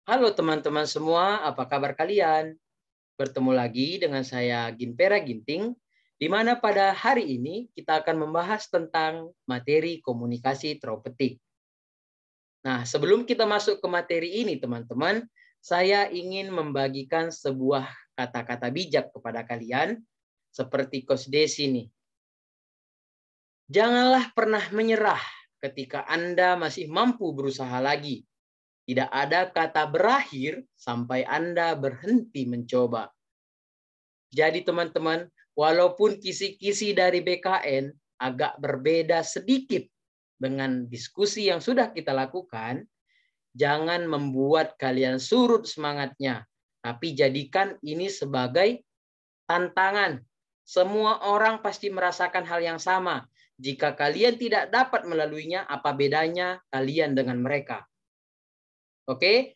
Halo teman-teman semua, apa kabar kalian? Bertemu lagi dengan saya Ginpera Ginting, di mana pada hari ini kita akan membahas tentang materi komunikasi teraupetik. Nah, sebelum kita masuk ke materi ini, teman-teman, saya ingin membagikan sebuah kata-kata bijak kepada kalian, seperti Coach Desi nih. Janganlah pernah menyerah ketika Anda masih mampu berusaha lagi. Tidak ada kata berakhir sampai Anda berhenti mencoba. Jadi teman-teman, walaupun kisi-kisi dari BKN agak berbeda sedikit dengan diskusi yang sudah kita lakukan, jangan membuat kalian surut semangatnya, tapi jadikan ini sebagai tantangan. Semua orang pasti merasakan hal yang sama. Jika kalian tidak dapat melaluinya, apa bedanya kalian dengan mereka? Oke,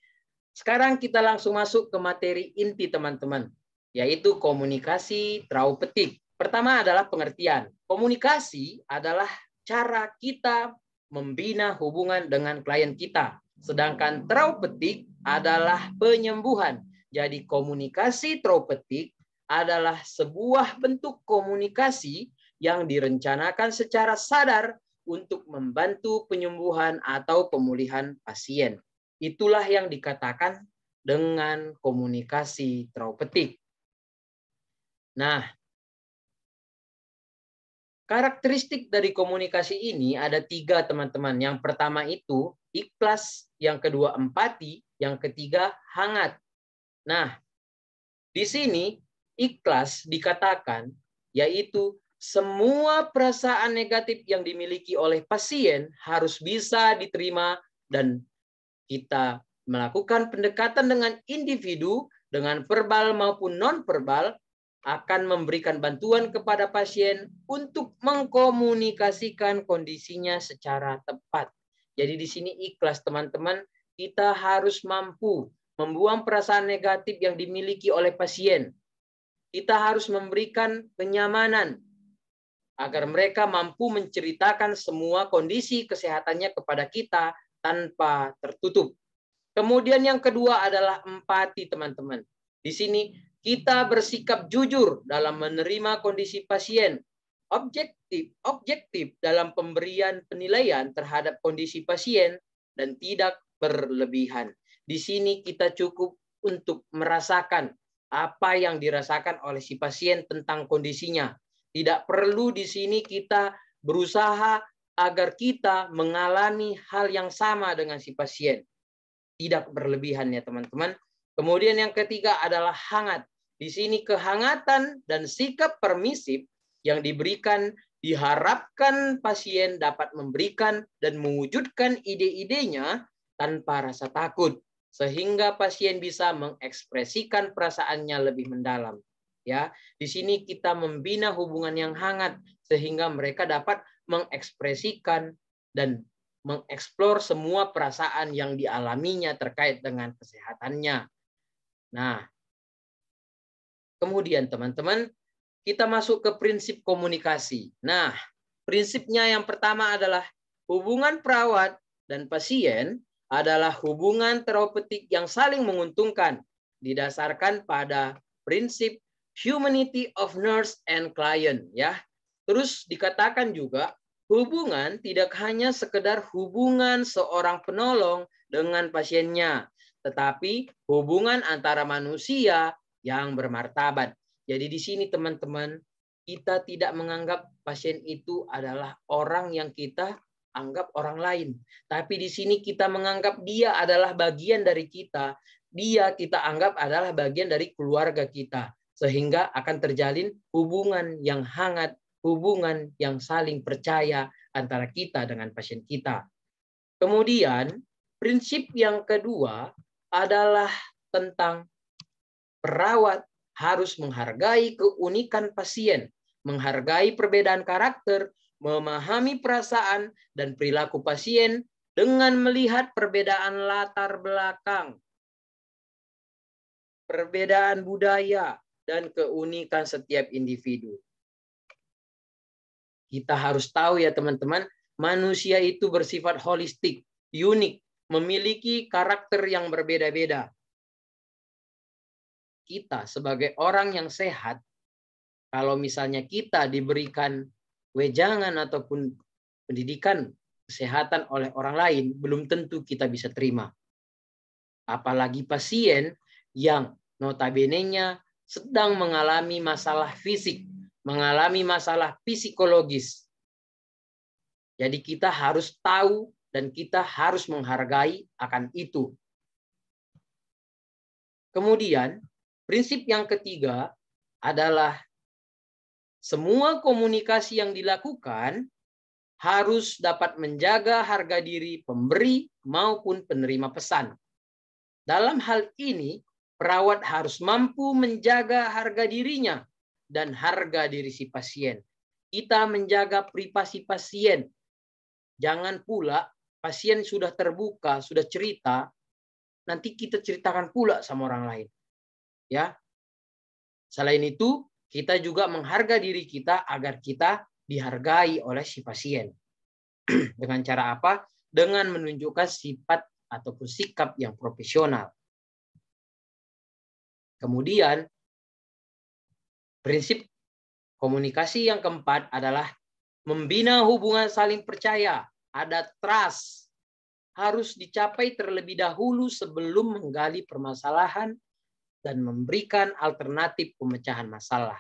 sekarang kita langsung masuk ke materi inti teman-teman, yaitu komunikasi teraupetik. Pertama adalah pengertian. Komunikasi adalah cara kita membina hubungan dengan klien kita. Sedangkan teraupetik adalah penyembuhan. Jadi komunikasi teraupetik adalah sebuah bentuk komunikasi yang direncanakan secara sadar untuk membantu penyembuhan atau pemulihan pasien. Itulah yang dikatakan dengan komunikasi teraupetik. Nah, karakteristik dari komunikasi ini ada 3, teman-teman. Yang pertama itu ikhlas, yang kedua empati, yang ketiga hangat. Nah, di sini ikhlas dikatakan yaitu semua perasaan negatif yang dimiliki oleh pasien harus bisa diterima dan kita melakukan pendekatan dengan individu dengan verbal maupun non-verbal akan memberikan bantuan kepada pasien untuk mengkomunikasikan kondisinya secara tepat. Jadi di sini ikhlas teman-teman, kita harus mampu membuang perasaan negatif yang dimiliki oleh pasien. Kita harus memberikan kenyamanan agar mereka mampu menceritakan semua kondisi kesehatannya kepada kita tanpa tertutup. Kemudian yang kedua adalah empati, teman-teman. Di sini kita bersikap jujur dalam menerima kondisi pasien, objektif dalam pemberian penilaian terhadap kondisi pasien, dan tidak berlebihan. Di sini kita cukup untuk merasakan apa yang dirasakan oleh si pasien tentang kondisinya. Tidak perlu di sini kita berusaha agar kita mengalami hal yang sama dengan si pasien. Tidak berlebihan ya teman-teman. Kemudian yang ketiga adalah hangat. Di sini kehangatan dan sikap permisif yang diberikan diharapkan pasien dapat memberikan dan mewujudkan ide-idenya tanpa rasa takut. Sehingga pasien bisa mengekspresikan perasaannya lebih mendalam. Ya, di sini kita membina hubungan yang hangat sehingga mereka dapat mengekspresikan dan mengeksplor semua perasaan yang dialaminya terkait dengan kesehatannya. Nah, kemudian teman-teman, kita masuk ke prinsip komunikasi. Nah, prinsipnya yang pertama adalah hubungan perawat dan pasien adalah hubungan terapeutik yang saling menguntungkan, didasarkan pada prinsip humanity of nurse and client. Ya, terus dikatakan juga hubungan tidak hanya sekedar hubungan seorang penolong dengan pasiennya, tetapi hubungan antara manusia yang bermartabat. Jadi di sini teman-teman, kita tidak menganggap pasien itu adalah orang yang kita anggap orang lain. Tapi di sini kita menganggap dia adalah bagian dari kita. Dia kita anggap adalah bagian dari keluarga kita. Sehingga akan terjalin hubungan yang hangat, hubungan yang saling percaya antara kita dengan pasien kita. Kemudian, prinsip yang kedua adalah tentang perawat harus menghargai keunikan pasien, menghargai perbedaan karakter, memahami perasaan dan perilaku pasien dengan melihat perbedaan latar belakang, perbedaan budaya, dan keunikan setiap individu. Kita harus tahu ya teman-teman, manusia itu bersifat holistik, unik, memiliki karakter yang berbeda-beda. Kita sebagai orang yang sehat, kalau misalnya kita diberikan wejangan ataupun pendidikan kesehatan oleh orang lain, belum tentu kita bisa terima. Apalagi pasien yang notabene-nya sedang mengalami masalah fisik, mengalami masalah psikologis. Jadi kita harus tahu dan kita harus menghargai akan itu. Kemudian, prinsip yang ketiga adalah semua komunikasi yang dilakukan harus dapat menjaga harga diri pemberi maupun penerima pesan. Dalam hal ini, perawat harus mampu menjaga harga dirinya dan harga diri si pasien. Kita menjaga privasi pasien. Jangan pula pasien sudah terbuka, sudah cerita, nanti kita ceritakan pula sama orang lain. Ya. Selain itu, kita juga menghargai diri kita agar kita dihargai oleh si pasien. Dengan cara apa? Dengan menunjukkan sifat ataupun sikap yang profesional. Kemudian, prinsip komunikasi yang keempat adalah membina hubungan saling percaya. Ada trust. Harus dicapai terlebih dahulu sebelum menggali permasalahan dan memberikan alternatif pemecahan masalah.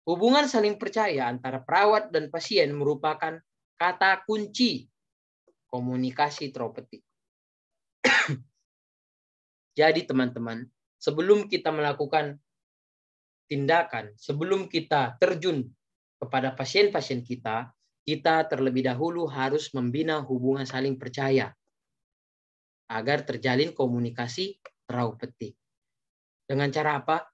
Hubungan saling percaya antara perawat dan pasien merupakan kata kunci komunikasi terapeutik. Jadi teman-teman, sebelum kita melakukan tindakan, sebelum kita terjun kepada pasien-pasien kita, kita terlebih dahulu harus membina hubungan saling percaya agar terjalin komunikasi terapeutik. Dengan cara apa?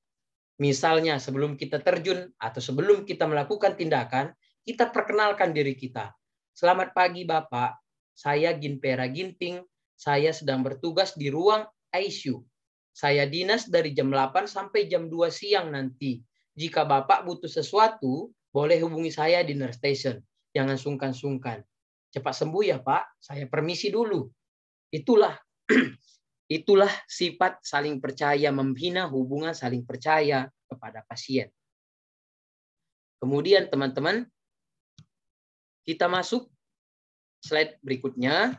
Misalnya sebelum kita terjun atau sebelum kita melakukan tindakan, kita perkenalkan diri kita. Selamat pagi Bapak, saya Ginpera Ginting, saya sedang bertugas di ruang ICU. Saya dinas dari jam 8 sampai jam 2 siang nanti. Jika Bapak butuh sesuatu, boleh hubungi saya di nurse station. Jangan sungkan-sungkan. Cepat sembuh ya Pak, saya permisi dulu. Itulah sifat saling percaya, membina hubungan saling percaya kepada pasien. Kemudian teman-teman, kita masuk slide berikutnya,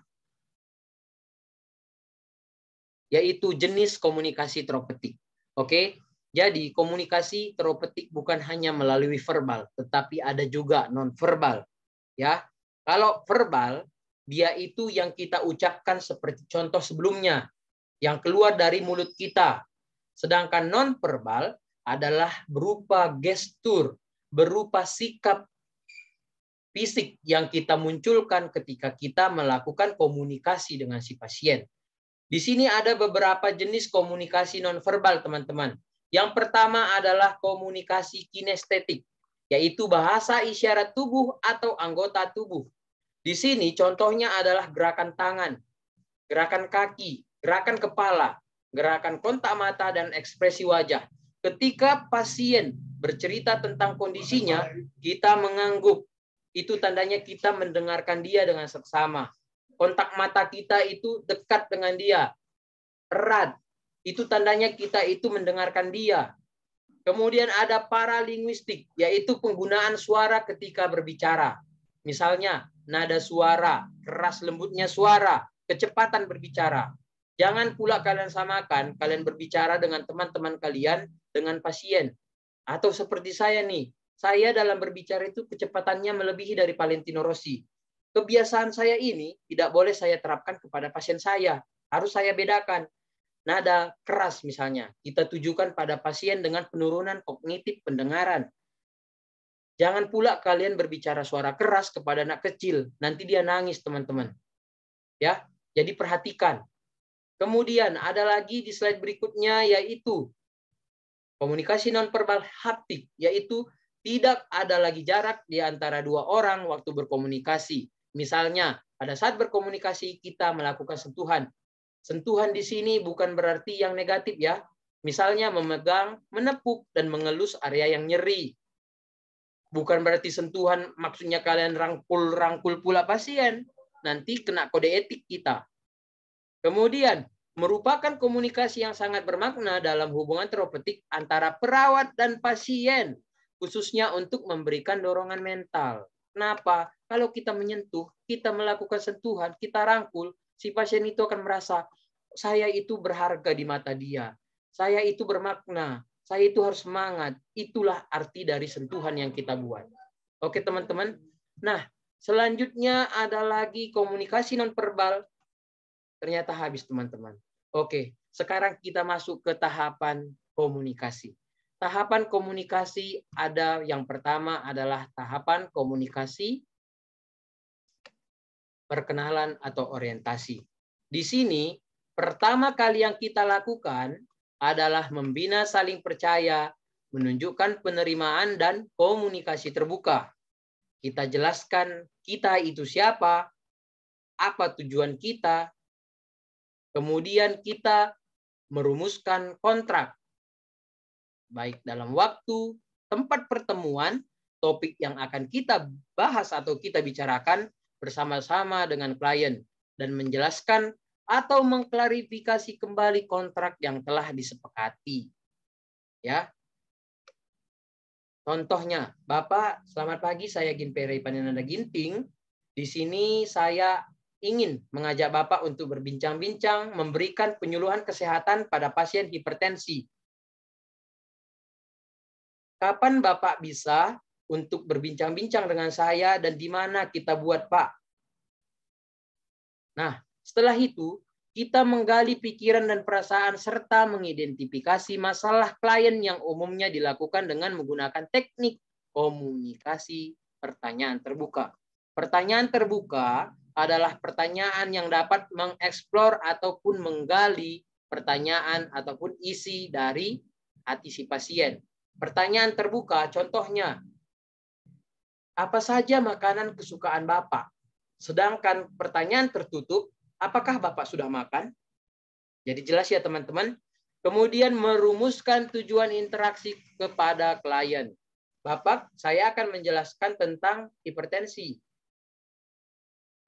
yaitu jenis komunikasi terapeutik. Oke, jadi komunikasi terapeutik bukan hanya melalui verbal, tetapi ada juga non-verbal. Ya, kalau verbal, dia itu yang kita ucapkan seperti contoh sebelumnya, yang keluar dari mulut kita. Sedangkan non-verbal adalah berupa gestur, berupa sikap fisik yang kita munculkan ketika kita melakukan komunikasi dengan si pasien. Di sini ada beberapa jenis komunikasi non-verbal, teman-teman. Yang pertama adalah komunikasi kinestetik, yaitu bahasa isyarat tubuh atau anggota tubuh. Di sini contohnya adalah gerakan tangan, gerakan kaki, gerakan kepala, gerakan kontak mata, dan ekspresi wajah. Ketika pasien bercerita tentang kondisinya, kita mengangguk. Itu tandanya kita mendengarkan dia dengan seksama. Kontak mata kita itu dekat dengan dia, erat. Itu tandanya kita itu mendengarkan dia. Kemudian ada paralinguistik, yaitu penggunaan suara ketika berbicara. Misalnya, nada suara, keras lembutnya suara, kecepatan berbicara. Jangan pula kalian samakan, kalian berbicara dengan teman-teman kalian, dengan pasien. Atau seperti saya nih, saya dalam berbicara itu kecepatannya melebihi dari Valentino Rossi. Kebiasaan saya ini tidak boleh saya terapkan kepada pasien saya. Harus saya bedakan. Nada keras misalnya, kita tujukan pada pasien dengan penurunan kognitif pendengaran. Jangan pula kalian berbicara suara keras kepada anak kecil, nanti dia nangis teman-teman. Ya, jadi perhatikan. Kemudian ada lagi di slide berikutnya, yaitu komunikasi nonverbal haptik, yaitu tidak ada lagi jarak di antara dua orang waktu berkomunikasi. Misalnya, pada saat berkomunikasi kita melakukan sentuhan. Sentuhan di sini bukan berarti yang negatif ya. Misalnya memegang, menepuk, dan mengelus area yang nyeri. Bukan berarti sentuhan maksudnya kalian rangkul pula pasien. nanti kena kode etik kita. Kemudian, merupakan komunikasi yang sangat bermakna dalam hubungan terapeutik antara perawat dan pasien, khususnya untuk memberikan dorongan mental. Kenapa? Kalau kita menyentuh, kita melakukan sentuhan, kita rangkul, si pasien itu akan merasa, saya itu berharga di mata dia. Saya itu bermakna. Saya itu harus semangat. Itulah arti dari sentuhan yang kita buat. Oke, teman-teman. Nah, selanjutnya ada lagi komunikasi nonverbal. Ternyata habis, teman-teman. Oke, sekarang kita masuk ke tahapan komunikasi. Tahapan komunikasi ada yang pertama adalah tahapan komunikasi perkenalan atau orientasi. Di sini, pertama kali yang kita lakukan adalah membina saling percaya, menunjukkan penerimaan dan komunikasi terbuka. Kita jelaskan kita itu siapa, apa tujuan kita, kemudian kita merumuskan kontrak, baik dalam waktu, tempat pertemuan, topik yang akan kita bahas atau kita bicarakan bersama-sama dengan klien, dan menjelaskan atau mengklarifikasi kembali kontrak yang telah disepakati. Ya. Contohnya, Bapak, selamat pagi, saya Ginpere Panenanda Ginting. Di sini saya ingin mengajak Bapak untuk berbincang-bincang, memberikan penyuluhan kesehatan pada pasien hipertensi. Kapan Bapak bisa untuk berbincang-bincang dengan saya dan di mana kita buat, Pak? Nah, setelah itu, kita menggali pikiran dan perasaan serta mengidentifikasi masalah klien yang umumnya dilakukan dengan menggunakan teknik komunikasi pertanyaan terbuka. Pertanyaan terbuka adalah pertanyaan yang dapat mengeksplor ataupun menggali pertanyaan ataupun isi dari hati si pasien. Pertanyaan terbuka, contohnya, apa saja makanan kesukaan Bapak? Sedangkan pertanyaan tertutup, apakah Bapak sudah makan? Jadi jelas ya teman-teman. Kemudian merumuskan tujuan interaksi kepada klien. Bapak, saya akan menjelaskan tentang hipertensi.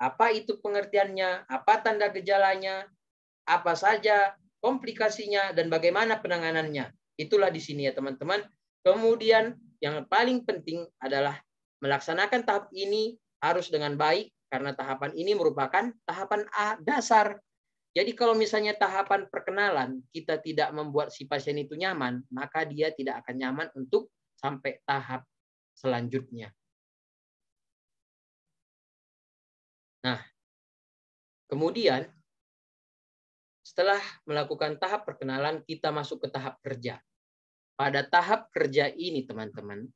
Apa itu pengertiannya? Apa tanda gejalanya? Apa saja komplikasinya dan bagaimana penanganannya? Itulah di sini ya teman-teman. Kemudian yang paling penting adalah melaksanakan tahap ini harus dengan baik, karena tahapan ini merupakan tahapan dasar. Jadi kalau misalnya tahapan perkenalan kita tidak membuat si pasien itu nyaman, maka dia tidak akan nyaman untuk sampai tahap selanjutnya. Nah, kemudian setelah melakukan tahap perkenalan, kita masuk ke tahap kerja. Pada tahap kerja ini, teman-teman,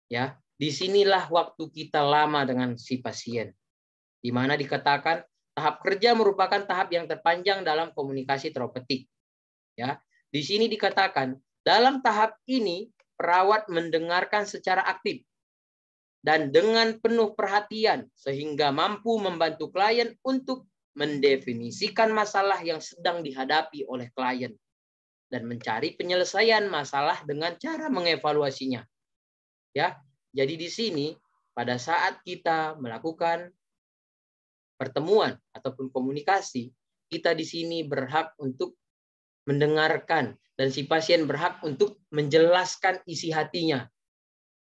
ya, disinilah waktu kita lama dengan si pasien, di mana dikatakan tahap kerja merupakan tahap yang terpanjang dalam komunikasi terapeutik. Ya, di sini dikatakan dalam tahap ini perawat mendengarkan secara aktif dan dengan penuh perhatian sehingga mampu membantu klien untuk mendefinisikan masalah yang sedang dihadapi oleh klien dan mencari penyelesaian masalah dengan cara mengevaluasinya. Ya, jadi di sini pada saat kita melakukan pertemuan ataupun komunikasi, kita di sini berhak untuk mendengarkan dan si pasien berhak untuk menjelaskan isi hatinya.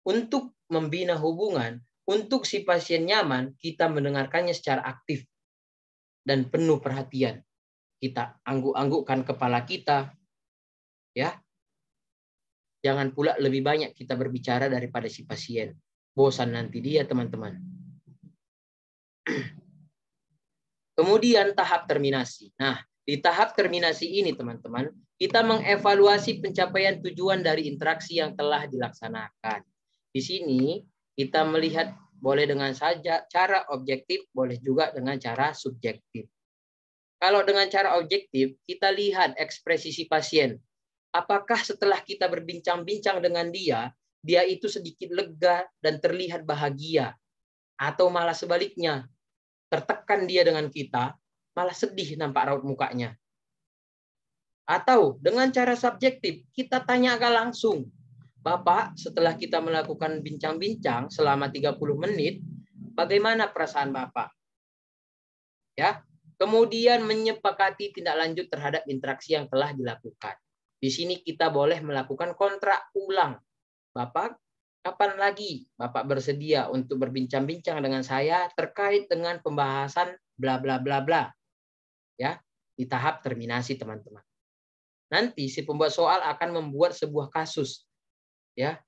Untuk membina hubungan, untuk si pasien nyaman, kita mendengarkannya secara aktif dan penuh perhatian. Kita angguk-anggukkan kepala kita, ya. Jangan pula lebih banyak kita berbicara daripada si pasien. Bosan nanti dia, teman-teman. Kemudian tahap terminasi. Nah, di tahap terminasi ini, teman-teman, kita mengevaluasi pencapaian tujuan dari interaksi yang telah dilaksanakan. Di sini kita melihat boleh dengan saja cara objektif, boleh juga dengan cara subjektif. Kalau dengan cara objektif, kita lihat ekspresi si pasien. Apakah setelah kita berbincang-bincang dengan dia, dia itu sedikit lega dan terlihat bahagia? Atau malah sebaliknya, tertekan dia dengan kita, malah sedih nampak raut mukanya. Atau dengan cara subjektif, kita tanyakan langsung, Bapak, setelah kita melakukan bincang-bincang selama 30 menit, bagaimana perasaan Bapak? Ya. Kemudian menyepakati tindak lanjut terhadap interaksi yang telah dilakukan. Di sini kita boleh melakukan kontrak ulang. Bapak, kapan lagi Bapak bersedia untuk berbincang-bincang dengan saya terkait dengan pembahasan bla bla bla bla. Ya, di tahap terminasi, teman-teman. Nanti si pembuat soal akan membuat sebuah kasus. Ya.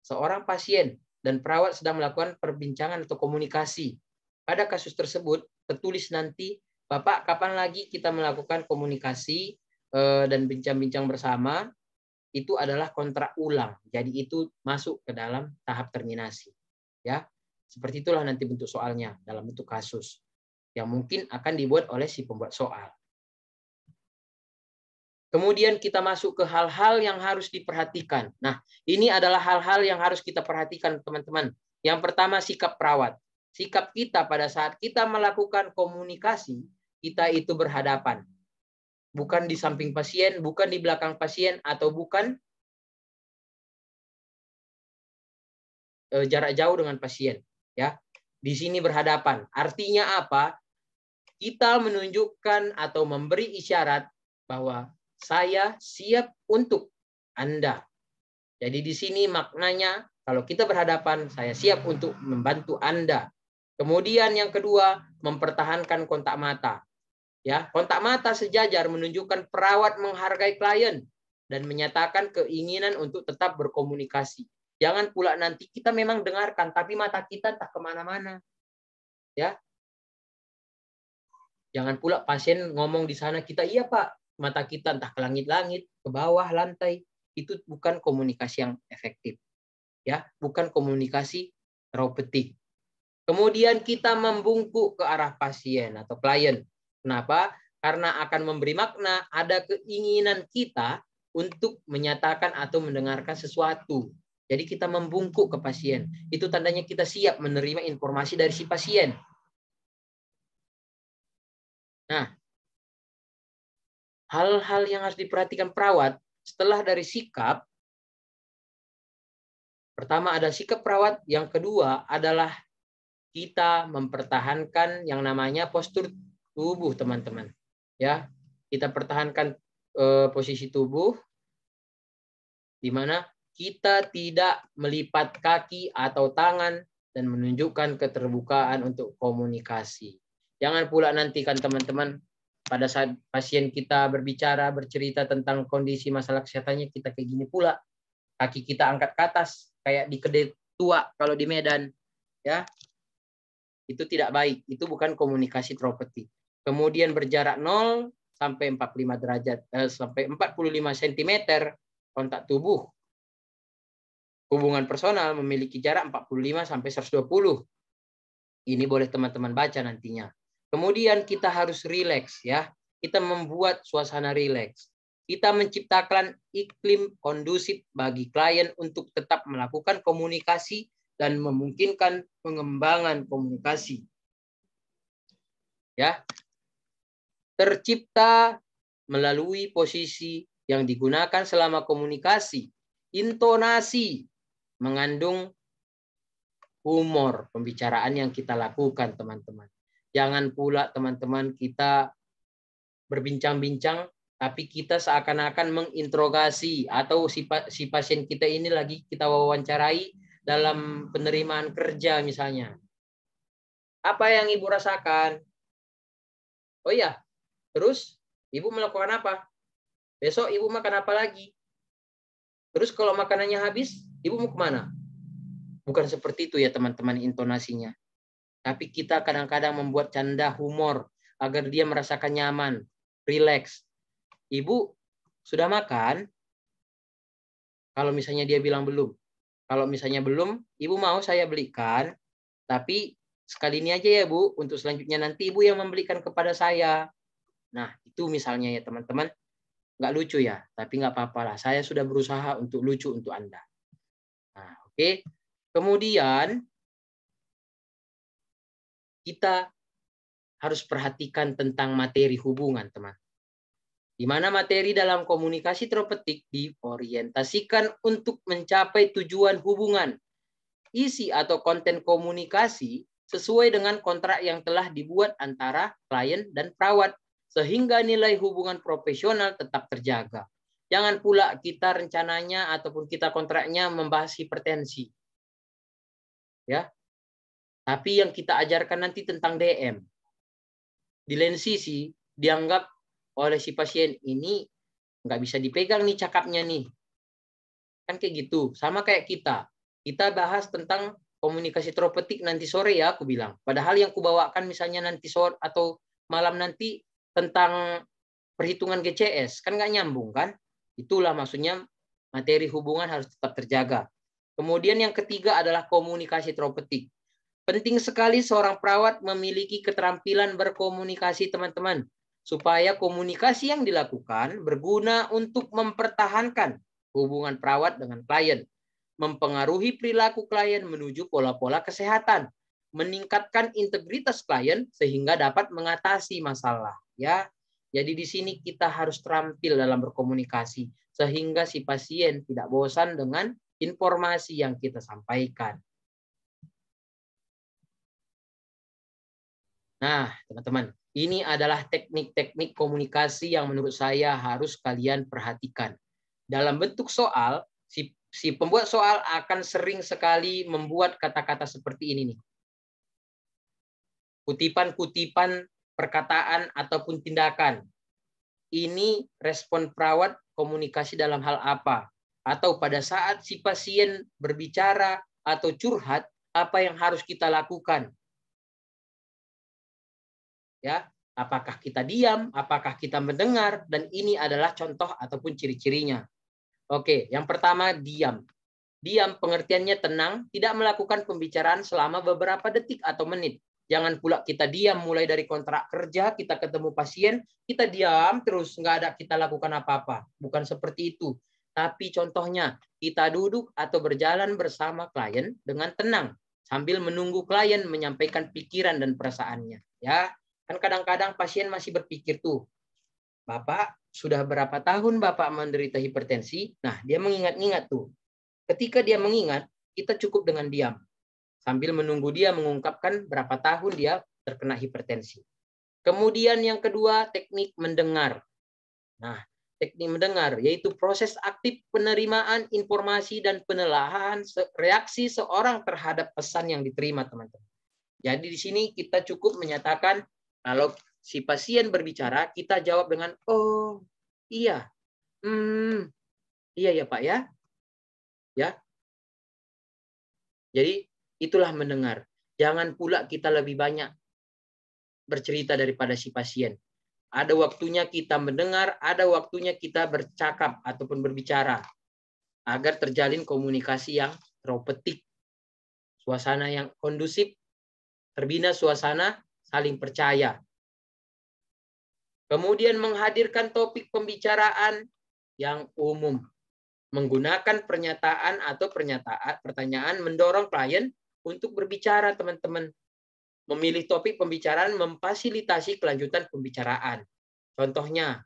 Seorang pasien dan perawat sedang melakukan perbincangan atau komunikasi. Pada kasus tersebut tertulis nanti, Bapak, kapan lagi kita melakukan komunikasi dan bincang-bincang bersama. Itu adalah kontrak ulang. Jadi itu masuk ke dalam tahap terminasi. Ya, seperti itulah nanti bentuk soalnya dalam bentuk kasus yang mungkin akan dibuat oleh si pembuat soal. Kemudian kita masuk ke hal-hal yang harus diperhatikan. Nah, ini adalah hal-hal yang harus kita perhatikan, teman-teman. Yang pertama, sikap perawat. Sikap kita pada saat kita melakukan komunikasi, kita itu berhadapan. Bukan di samping pasien, bukan di belakang pasien, atau bukan jarak jauh dengan pasien. Ya, di sini berhadapan. Artinya apa? Kita menunjukkan atau memberi isyarat bahwa saya siap untuk Anda. Jadi di sini maknanya kalau kita berhadapan, saya siap untuk membantu Anda. Kemudian yang kedua, mempertahankan kontak mata. Ya, kontak mata sejajar menunjukkan perawat menghargai klien dan menyatakan keinginan untuk tetap berkomunikasi. Jangan pula nanti kita memang dengarkan, tapi mata kita tak kemana-mana. Ya, jangan pula pasien ngomong di sana kita, iya Pak, mata kita entah ke langit-langit, ke bawah lantai. Itu bukan komunikasi yang efektif. Ya, bukan komunikasi terapeutik. Kemudian kita membungkuk ke arah pasien atau klien. Kenapa? Karena akan memberi makna ada keinginan kita untuk menyatakan atau mendengarkan sesuatu. Jadi kita membungkuk ke pasien. Itu tandanya kita siap menerima informasi dari si pasien. Nah, hal-hal yang harus diperhatikan perawat setelah dari sikap. Pertama ada sikap perawat, yang kedua adalah kita mempertahankan yang namanya postur tubuh, teman-teman. Ya, kita pertahankan posisi tubuh di mana kita tidak melipat kaki atau tangan dan menunjukkan keterbukaan untuk komunikasi. Jangan pula nanti kan teman-teman pada saat pasien kita berbicara, bercerita tentang kondisi masalah kesehatannya, kita kayak gini pula. Kaki kita angkat ke atas kayak di kedai tua kalau di Medan, ya. Itu tidak baik, itu bukan komunikasi terapeutik. Kemudian berjarak 0 sampai 45 derajat sampai 45 cm kontak tubuh. Hubungan personal memiliki jarak 45 sampai 120. Ini boleh teman-teman baca nantinya. Kemudian kita harus rileks, ya. Kita membuat suasana rileks. Kita menciptakan iklim kondusif bagi klien untuk tetap melakukan komunikasi dan memungkinkan pengembangan komunikasi. Ya. Tercipta melalui posisi yang digunakan selama komunikasi. Intonasi mengandung humor pembicaraan yang kita lakukan, teman-teman. Jangan pula teman-teman kita berbincang-bincang tapi kita seakan-akan menginterogasi atau si pasien kita ini lagi kita wawancarai dalam penerimaan kerja misalnya. Apa yang Ibu rasakan? Oh iya, terus Ibu melakukan apa? Besok Ibu makan apa lagi? Terus kalau makanannya habis, Ibu mau kemana? Bukan seperti itu ya teman-teman intonasinya. Tapi kita kadang-kadang membuat canda humor agar dia merasakan nyaman, rileks. Ibu sudah makan? Kalau misalnya dia bilang belum. Kalau misalnya belum, Ibu mau saya belikan, tapi sekali ini aja ya Bu, untuk selanjutnya nanti Ibu yang membelikan kepada saya. Nah, itu misalnya ya teman-teman. Nggak lucu ya, tapi nggak apa-apa lah. Saya sudah berusaha untuk lucu untuk Anda. Nah, oke. Kemudian, kita harus perhatikan tentang materi hubungan, teman. Di mana materi dalam komunikasi terapeutik diorientasikan untuk mencapai tujuan hubungan. Isi atau konten komunikasi sesuai dengan kontrak yang telah dibuat antara klien dan perawat, sehingga nilai hubungan profesional tetap terjaga. Jangan pula kita rencananya ataupun kita kontraknya membahas hipertensi. Ya. Tapi yang kita ajarkan nanti tentang DM. Di lain sisi, dianggap oleh si pasien ini nggak bisa dipegang nih cakapnya nih. Kan kayak gitu. Sama kayak kita. Kita bahas tentang komunikasi terapeutik nanti sore ya, aku bilang. Padahal yang kubawakan misalnya nanti sore atau malam nanti tentang perhitungan GCS. Kan nggak nyambung kan? Itulah maksudnya materi hubungan harus tetap terjaga. Kemudian yang ketiga adalah komunikasi terapeutik. Penting sekali seorang perawat memiliki keterampilan berkomunikasi, teman-teman, supaya komunikasi yang dilakukan berguna untuk mempertahankan hubungan perawat dengan klien, mempengaruhi perilaku klien menuju pola-pola kesehatan, meningkatkan integritas klien sehingga dapat mengatasi masalah. Ya, jadi di sini kita harus terampil dalam berkomunikasi sehingga si pasien tidak bosan dengan informasi yang kita sampaikan. Nah, teman-teman, ini adalah teknik-teknik komunikasi yang menurut saya harus kalian perhatikan. Dalam bentuk soal, si pembuat soal akan sering sekali membuat kata-kata seperti ini nih. Kutipan-kutipan perkataan ataupun tindakan. Ini respon perawat komunikasi dalam hal apa? Atau pada saat si pasien berbicara atau curhat, apa yang harus kita lakukan? Ya, apakah kita diam, apakah kita mendengar, dan ini adalah contoh ataupun ciri-cirinya. Oke, yang pertama diam. Diam pengertiannya tenang, tidak melakukan pembicaraan selama beberapa detik atau menit. Jangan pula kita diam mulai dari kontrak kerja, kita ketemu pasien, kita diam terus, nggak ada kita lakukan apa-apa. Bukan seperti itu. Tapi contohnya, kita duduk atau berjalan bersama klien dengan tenang, sambil menunggu klien menyampaikan pikiran dan perasaannya. Ya, kan kadang-kadang pasien masih berpikir tuh, Bapak sudah berapa tahun Bapak menderita hipertensi? Nah, dia mengingat-ingat tuh. Ketika dia mengingat, kita cukup dengan diam. Sambil menunggu dia mengungkapkan berapa tahun dia terkena hipertensi. Kemudian yang kedua, teknik mendengar. Nah, teknik mendengar yaitu proses aktif penerimaan informasi dan penelaahan reaksi seorang terhadap pesan yang diterima, teman-teman. Jadi di sini kita cukup menyatakan kalau si pasien berbicara, kita jawab dengan, oh, iya. Iya ya Pak ya. Ya. Jadi itulah mendengar. Jangan pula kita lebih banyak bercerita daripada si pasien. Ada waktunya kita mendengar, ada waktunya kita bercakap ataupun berbicara. Agar terjalin komunikasi yang terapeutik. Suasana yang kondusif, terbina suasana saling percaya. Kemudian menghadirkan topik pembicaraan yang umum. Menggunakan pernyataan atau pertanyaan mendorong klien untuk berbicara, teman-teman. Memilih topik pembicaraan memfasilitasi kelanjutan pembicaraan. Contohnya,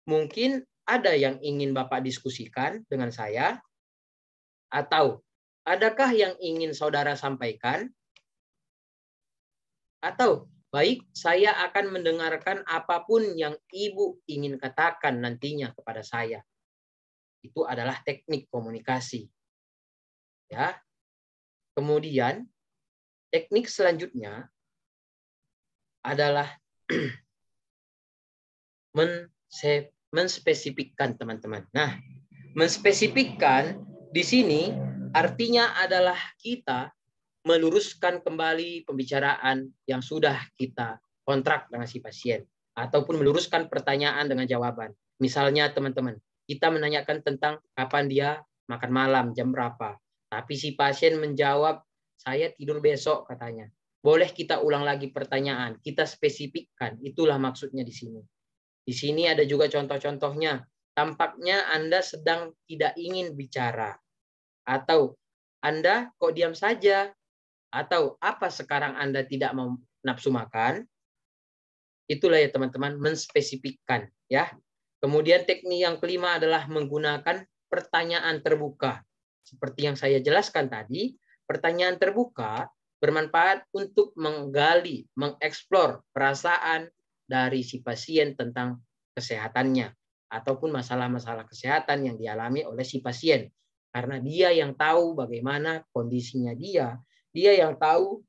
mungkin ada yang ingin Bapak diskusikan dengan saya, atau adakah yang ingin saudara sampaikan, atau baik, saya akan mendengarkan apapun yang Ibu ingin katakan nantinya kepada saya. Itu adalah teknik komunikasi. Ya. Kemudian, teknik selanjutnya adalah menspesifikkan, teman-teman. Nah, menspesifikkan di sini artinya adalah kita meluruskan kembali pembicaraan yang sudah kita kontrak dengan si pasien, ataupun meluruskan pertanyaan dengan jawaban. Misalnya teman-teman, kita menanyakan tentang kapan dia makan malam, jam berapa. Tapi si pasien menjawab, saya tidur besok katanya. Boleh kita ulang lagi pertanyaan, kita spesifikkan, itulah maksudnya di sini. Di sini ada juga contoh-contohnya. Tampaknya Anda sedang tidak ingin bicara. Atau Anda kok diam saja? Atau apa sekarang Anda tidak mau nafsu makan? Itulah ya teman-teman, menspesifikkan. Ya. Kemudian teknik yang kelima adalah menggunakan pertanyaan terbuka. Seperti yang saya jelaskan tadi, pertanyaan terbuka bermanfaat untuk menggali, mengeksplor perasaan dari si pasien tentang kesehatannya ataupun masalah-masalah kesehatan yang dialami oleh si pasien. Karena dia yang tahu bagaimana kondisinya dia yang tahu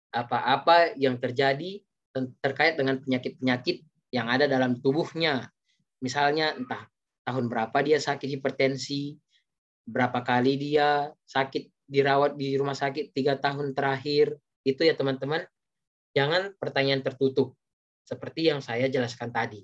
apa-apa yang terjadi terkait dengan penyakit-penyakit yang ada dalam tubuhnya. Misalnya entah tahun berapa dia sakit hipertensi, berapa kali dia sakit dirawat di rumah sakit 3 tahun terakhir. Itu ya teman-teman. Jangan pertanyaan tertutup. Seperti yang saya jelaskan tadi.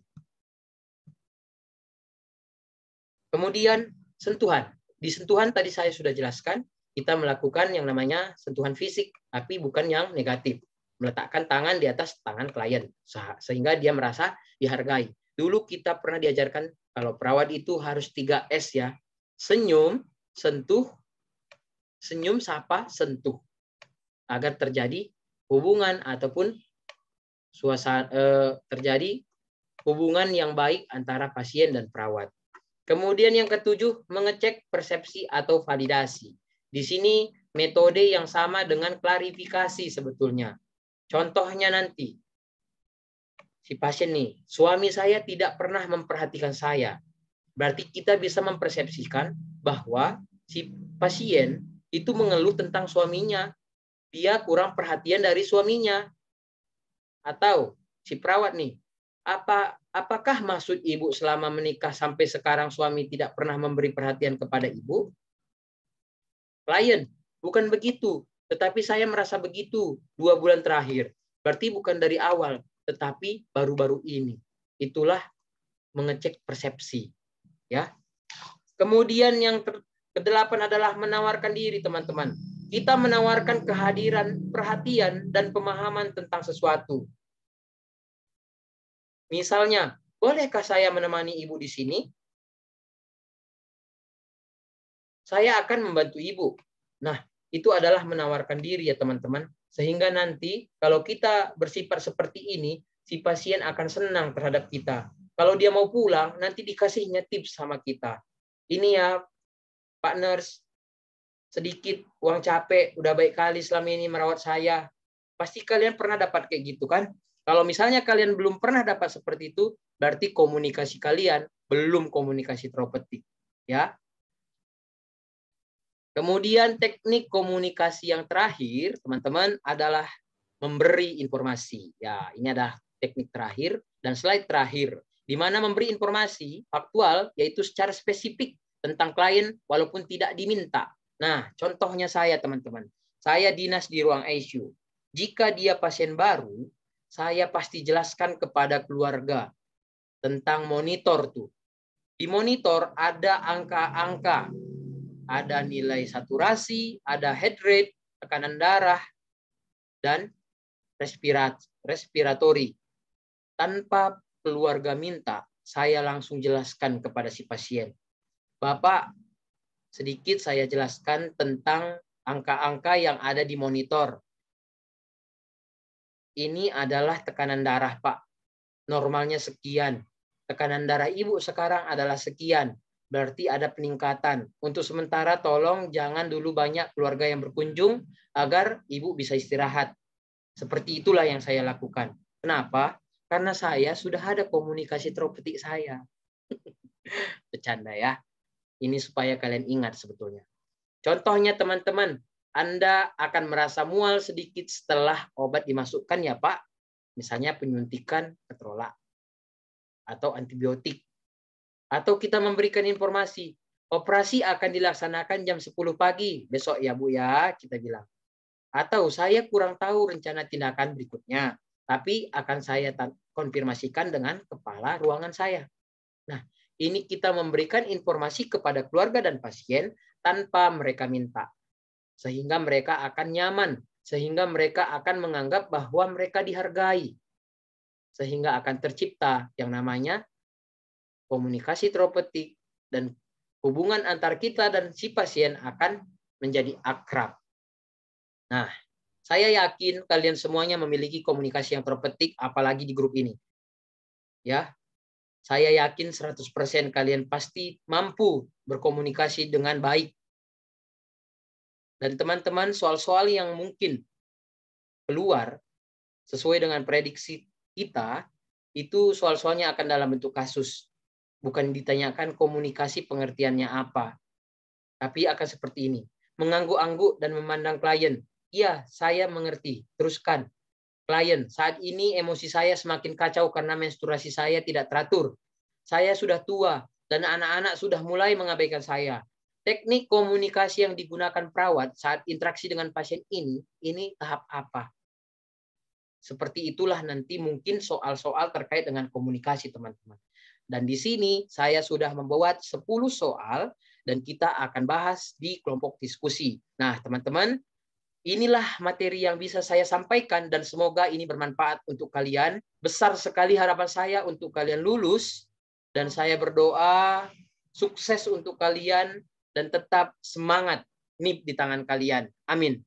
Kemudian sentuhan. Di sentuhan tadi saya sudah jelaskan, kita melakukan yang namanya sentuhan fisik, tapi bukan yang negatif. Meletakkan tangan di atas tangan klien, sehingga dia merasa dihargai. Dulu kita pernah diajarkan, kalau perawat itu harus 3S ya. Senyum, sentuh, senyum, sapa, sentuh. Agar terjadi hubungan ataupun terjadi hubungan yang baik antara pasien dan perawat. Kemudian yang ketujuh, mengecek persepsi atau validasi. Di sini metode yang sama dengan klarifikasi sebetulnya. Contohnya nanti, si pasien nih, suami saya tidak pernah memperhatikan saya. Berarti kita bisa mempersepsikan bahwa si pasien itu mengeluh tentang suaminya. Dia kurang perhatian dari suaminya. Atau si perawat nih, apakah maksud ibu selama menikah sampai sekarang suami tidak pernah memberi perhatian kepada ibu? Klien, bukan begitu. Tetapi saya merasa begitu 2 bulan terakhir. Berarti bukan dari awal, tetapi baru-baru ini. Itulah mengecek persepsi. Ya. Kemudian yang kedelapan adalah menawarkan diri, teman-teman. Kita menawarkan kehadiran, perhatian, dan pemahaman tentang sesuatu. Misalnya, bolehkah saya menemani ibu di sini? Saya akan membantu ibu. Nah, itu adalah menawarkan diri ya teman-teman. Sehingga nanti kalau kita bersifat seperti ini, si pasien akan senang terhadap kita. Kalau dia mau pulang, nanti dikasihnya tips sama kita. Ini ya, Pak Nurse, sedikit uang capek, udah baik kali selama ini merawat saya. Pasti kalian pernah dapat kayak gitu kan? Kalau misalnya kalian belum pernah dapat seperti itu, berarti komunikasi kalian belum komunikasi terapeutik. Ya. Kemudian teknik komunikasi yang terakhir, teman-teman, adalah memberi informasi. Ya, ini adalah teknik terakhir dan slide terakhir, di mana memberi informasi faktual, yaitu secara spesifik tentang klien walaupun tidak diminta. Nah, contohnya saya, teman-teman. Saya dinas di ruang ICU. Jika dia pasien baru, saya pasti jelaskan kepada keluarga tentang monitor tuh. Di monitor ada angka-angka, ada nilai saturasi, ada heart rate, tekanan darah, dan respiratori. Tanpa keluarga minta, saya langsung jelaskan kepada si pasien. Bapak, sedikit saya jelaskan tentang angka-angka yang ada di monitor. Ini adalah tekanan darah, Pak. Normalnya sekian. Tekanan darah ibu sekarang adalah sekian. Berarti ada peningkatan. Untuk sementara tolong jangan dulu banyak keluarga yang berkunjung agar ibu bisa istirahat. Seperti itulah yang saya lakukan. Kenapa? Karena saya sudah ada komunikasi terapeutik saya. Bercanda ya. Ini supaya kalian ingat sebetulnya. Contohnya teman-teman, Anda akan merasa mual sedikit setelah obat dimasukkan ya Pak. Misalnya penyuntikan ketrolak atau antibiotik. Atau kita memberikan informasi, operasi akan dilaksanakan jam 10 pagi besok ya Bu ya, kita bilang. Atau saya kurang tahu rencana tindakan berikutnya, tapi akan saya konfirmasikan dengan kepala ruangan saya. Nah, ini kita memberikan informasi kepada keluarga dan pasien tanpa mereka minta. Sehingga mereka akan nyaman, sehingga mereka akan menganggap bahwa mereka dihargai. Sehingga akan tercipta yang namanya komunikasi terapeutik dan hubungan antar kita dan si pasien akan menjadi akrab. Nah, saya yakin kalian semuanya memiliki komunikasi yang terapeutik, apalagi di grup ini. Ya, saya yakin 100% kalian pasti mampu berkomunikasi dengan baik. Dan teman-teman, soal-soal yang mungkin keluar sesuai dengan prediksi kita, itu soal-soalnya akan dalam bentuk kasus. Bukan ditanyakan komunikasi pengertiannya apa. Tapi akan seperti ini. Mengangguk-angguk dan memandang klien. Iya, saya mengerti. Teruskan. Klien, saat ini emosi saya semakin kacau karena menstruasi saya tidak teratur. Saya sudah tua dan anak-anak sudah mulai mengabaikan saya. Teknik komunikasi yang digunakan perawat saat interaksi dengan pasien ini tahap apa? Seperti itulah nanti mungkin soal-soal terkait dengan komunikasi, teman-teman. Dan di sini saya sudah membuat 10 soal dan kita akan bahas di kelompok diskusi. Nah, teman-teman, inilah materi yang bisa saya sampaikan dan semoga ini bermanfaat untuk kalian. Besar sekali harapan saya untuk kalian lulus dan saya berdoa sukses untuk kalian dan tetap semangat. NIP di tangan kalian. Amin.